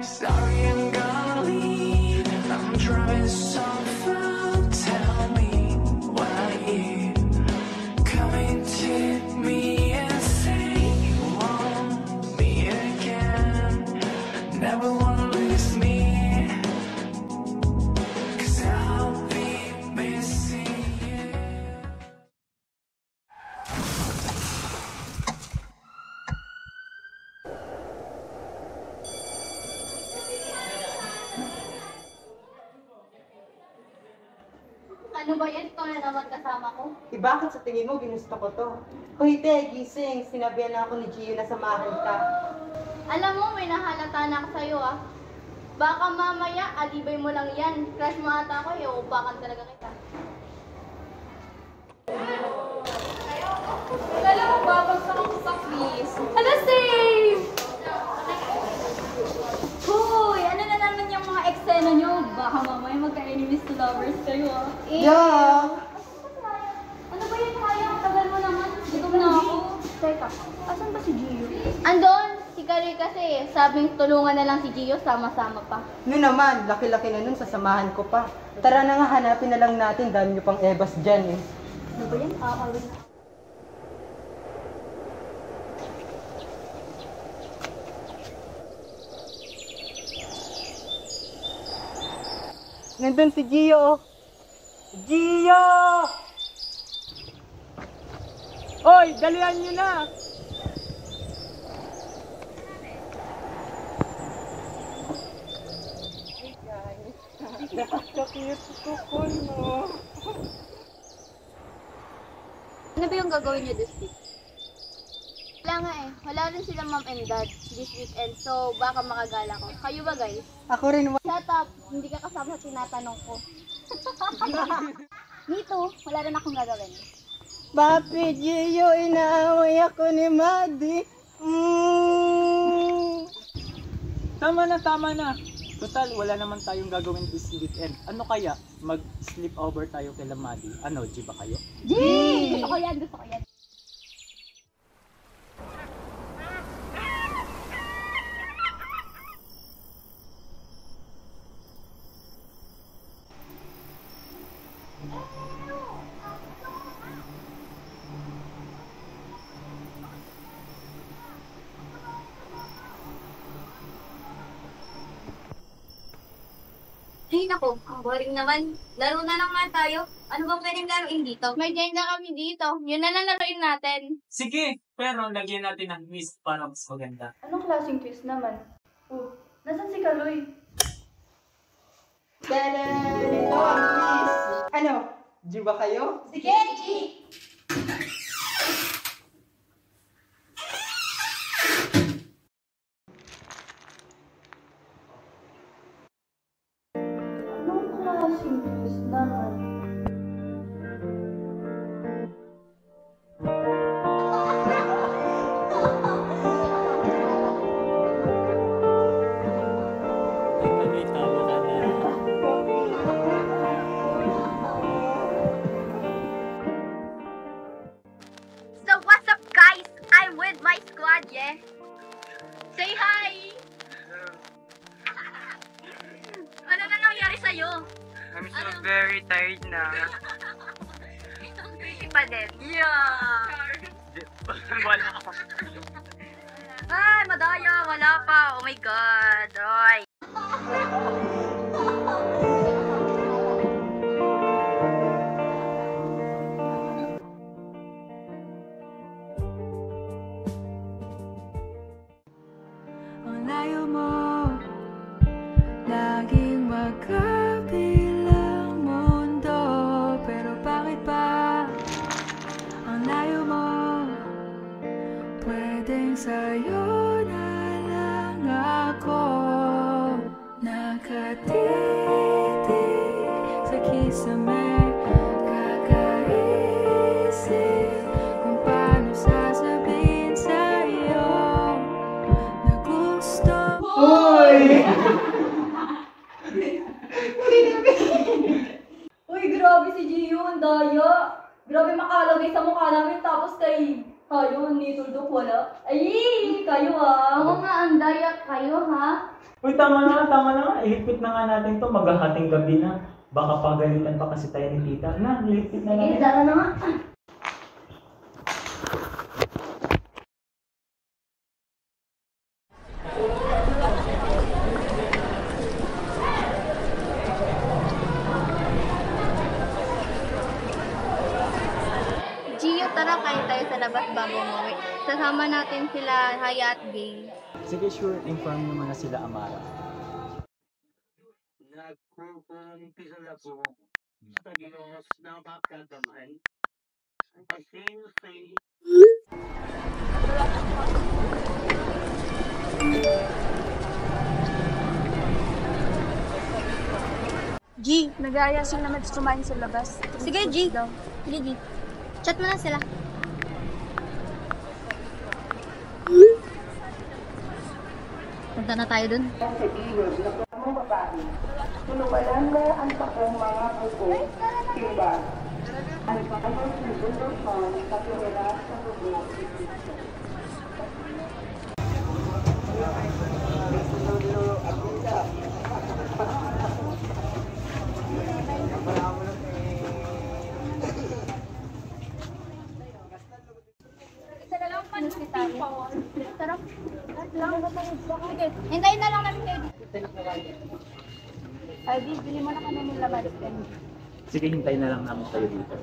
Sorry, I'm gonna leave. I'm driving so far. Tell me why you coming to me and say you want me again. Never wanna lose me, 'cause I'll be missing you. Ano ba yan? Ito na naman kasama ko. Bakit sa tingin mo ginusto ko to? Hoy, te, gising. Sinabihan na ako ni Gio na samahan ka. Alam mo, may nahalata na ako sa'yo ah. Baka mamaya, alibay mo lang yan. Crush mo ata ako, iuupakan talaga kita. Alam mo, babagsak ako sa quiz. Ano, save! Hoy, ano na naman yung mga eksena nyo? Baka mamaya magka-enemies to lovers kayo ah. Yeah! Ano ba yan, Kaya? Ang tagal mo naman. Gutom na ako. Teka, asan ba si Gio? Andon! Si Kari kasi, sabing tulungan na lang si Gio, sama-sama pa. Noon naman, laki-laki na nun, sasamahan ko pa. Tara na nga, hanapin na lang natin. Dami nyo pang ebas dyan eh. Ano ba yan? Kakawin na. Nandun si Gio. Gio! Oy, dalihan nyo na! Napaka-cute ko no. Ano ba yung gagawin niyo this week? Wala nga eh. Wala rin sila mom and dad this weekend. So, baka makagala ko. Kayo ba guys? Ako rin. Shut up! Hindi ka kasama sa tinatanong ko. Me too. Wala rin akong gagawin. Papi Gio, inaaway ako ni Madi. Tama na. Total, wala naman tayong gagawin this weekend. Ano kaya? Mag-sleep over tayo kay Madi. Ano, G ba kayo? Yay! Gusto ko yan. Gusto ko yan. Ay, naku, ang boring naman. Laro na lang nga tayo. Ano bang pwedeng laruin dito? May agenda kami dito. Yun na lang laruin natin. Sige, pero lagyan natin ng miss para mas maganda. Anong klaseng quiz naman? Oh, nasan si Kaloy? Tada! Ito ang quiz. Ano? G ba kayo? Sige, G! Anong klaseng quiz naman? So what's up guys? I'm with my squad, yeah? Say hi! Ano na nangyari sa'yo? I'm so very tired na. Busy pa din. Yeah! Wala. Ay, madaya, wala pa. Oh my God. Ay. Ang layo mo, laging magkabilang mundo. Pero bakit ba ang layo mo, pwedeng sa'yo na lang ako. Nakatitig sa kisame, kakaisip kung paano sasabihin sa'yo na gusto mo. Hoy! Uy, grabe si si Gio, ang daya. Grabe makalagay sa mukha namin tapos kay kayo, ni Tuldok wala. Ay, kayo Oo nga, ang daya kayo, ha? Uy, tama na nga. Ihigpit na nga natin to. Maghahating gabi na. Baka pagalitan pa kasi tayo ni tita. Na, ihigpit na Sige, natin. dara na nga. Gio, tara kain tayo sa labas bago umuwi. Sasama natin sila Haya at Gay. Sige, sure. Inform nyo muna sila, Amara. Nagkukumpisa na po sa Diyos ng pagkadamay. Pasensya. G, nag-aaya sila na kumain sa labas. Sige, G. Sige, G. Chat mo na sila. Punta na tayo dun. Tuluwalan na ang takong mga buko, timba. Ang pangalaman ng bundok sa pera sa buko. Sarap. Sige, hintayin na lang namin kayo dito. Ay, G, bili mo na kami ng laman. Sige, hintayin na lang namin kayo dito.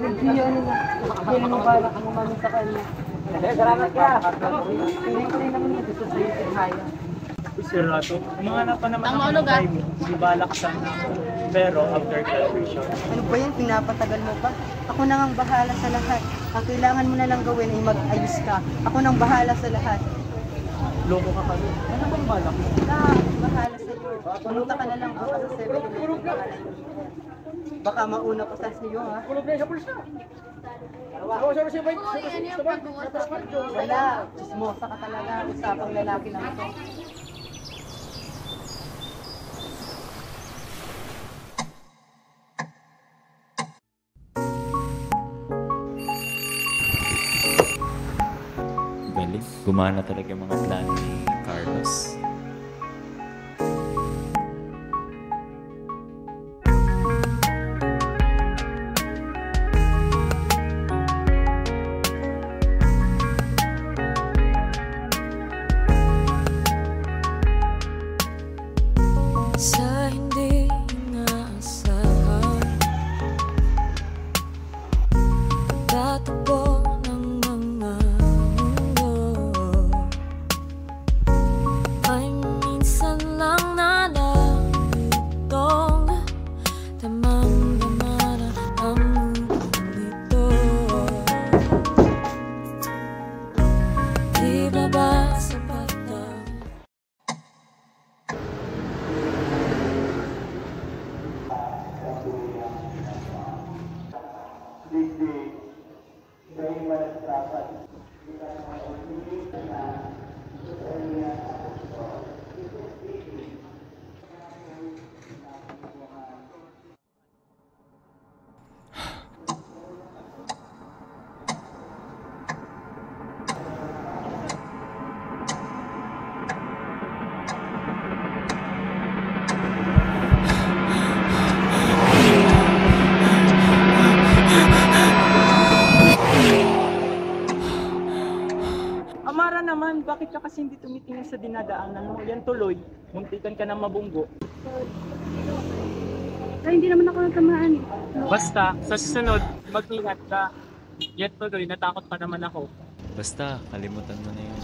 Hindi mo bala ka naman sa kanya. Salamat ka. Hindi ko rin naman dito sa iyo, Haya. Sir Rato, umanganap pa naman Ang ako maulog, ng time. Di balak sana. Pero after graduation, Ano ba yan? Pinapatagal mo pa? Ako na ang bahala sa lahat. Ang kailangan mo na lang gawin ay mag-ayos ka. Ako nang bahala sa lahat. loko ka kami. Ano bang balak mo? Bahala sa iyo. Pumunta ka na lang ako sa 7-Eleven. Baka mauna pa sa iyo, ha? Uy, ano yung pag-uusap mo? Wala. Chismosa ka talaga. Usapang lalaki na ito. Galing. Gumana talaga yung mga plano ni Carlos. Sa hindi inaasahan, tatakbo ng mga mundo ay minsan lang nalalutong damang-dama na ang mundong ito. Di ba ba sapat na Amara naman, bakit ka kasi hindi tumitingin sa dinadaanan mo? Yan tuloy, muntikan ka na mabunggo. Ay, hindi naman ako natamaan eh. Basta, sa susunod, mag-ingat ka. Yan tuloy, natakot pa naman ako. Basta, kalimutan mo na yun.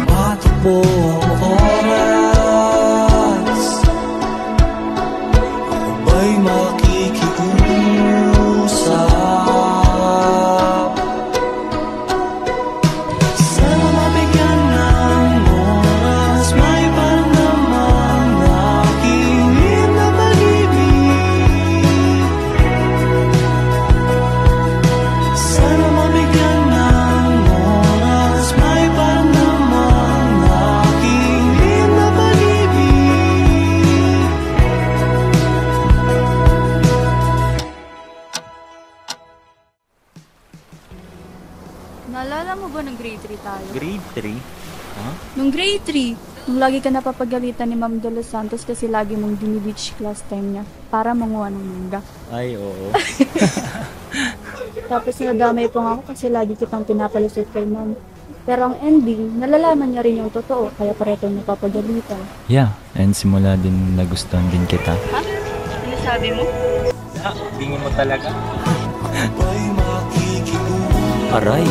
Matakbo ang tayo. Grade 3? Huh? Nung grade 3, nung lagi ka napapagalitan ni Ma'am De Los Santos kasi lagi mong dinibitch class time niya para manguha ng mangga. Ay, oo. Tapos nadamay po nga ako kasi lagi kitang pinapalusot kay Ma'am. Pero ang ending, nalalaman niya rin yung totoo, kaya pareto napapagalitan. Yeah, and simula din nagustuhan din kita. Ha? Ano sabi mo? Tingin mo talaga? Aray!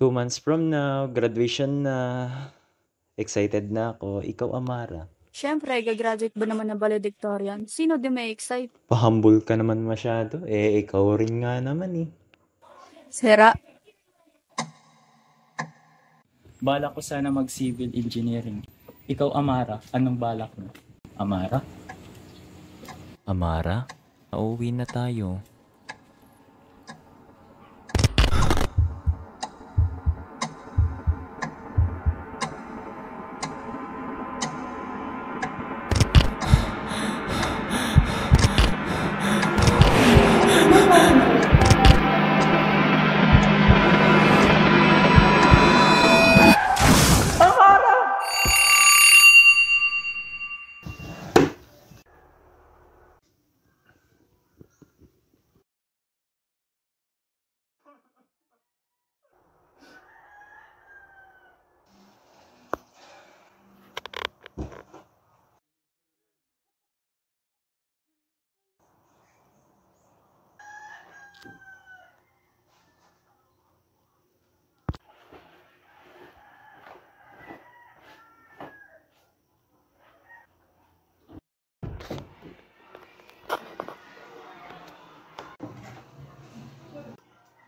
Two months from now, graduation na. Excited na ako. Ikaw, Amara. Siyempre, gagraduate ba naman na valedictorian? Sino di may excite? Pahambol ka naman masyado. Eh, ikaw rin nga naman eh. Sera. Balak ko sana mag-civil engineering. Ikaw, Amara, anong balak mo? Amara? Amara, nauwi na tayo.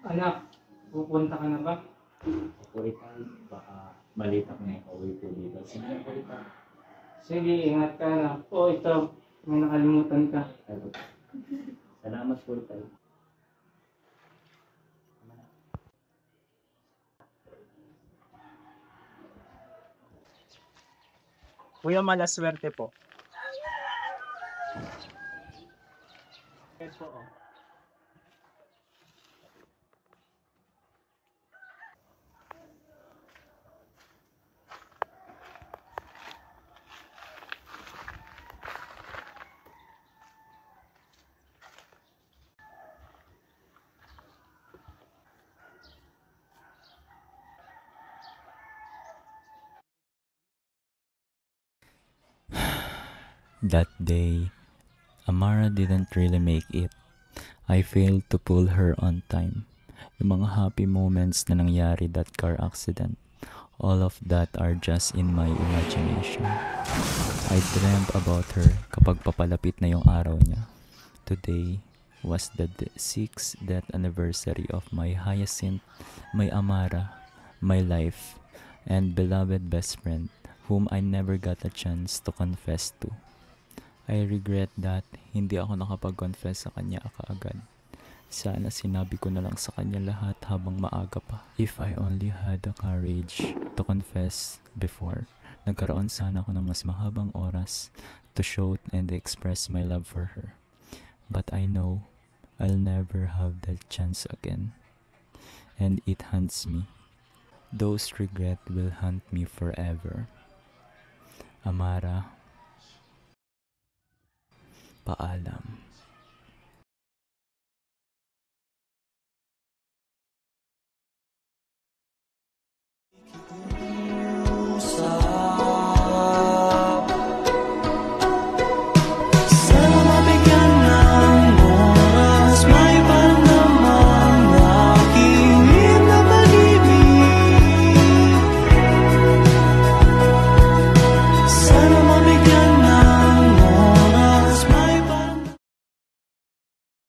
Anak, pupunta ka na ba? Uy, baka malita ko na uwi ko dito. Sige, ingat ka na. Oh, ito, may nakalimutan ka. Salamat po tayo. Kuya, malaswerte po. Ito, oh. That day, Amara didn't really make it. I failed to pull her on time. Yung mga happy moments na nangyari that car accident, all of that are just in my imagination. I dreamt about her kapag papalapit na yung araw niya. Today was the 6th death anniversary of my Hyacinth, my Amara, my life, and beloved best friend whom I never got a chance to confess to. I regret that hindi ako nakapag-confess sa kanya kaagad. Sana sinabi ko na lang sa kanya lahat habang maaga pa. If I only had the courage to confess before, nagkaroon sana ako ng mas mahabang oras to show and express my love for her. But I know I'll never have that chance again. And it haunts me. Those regrets will haunt me forever. Amara, paalam.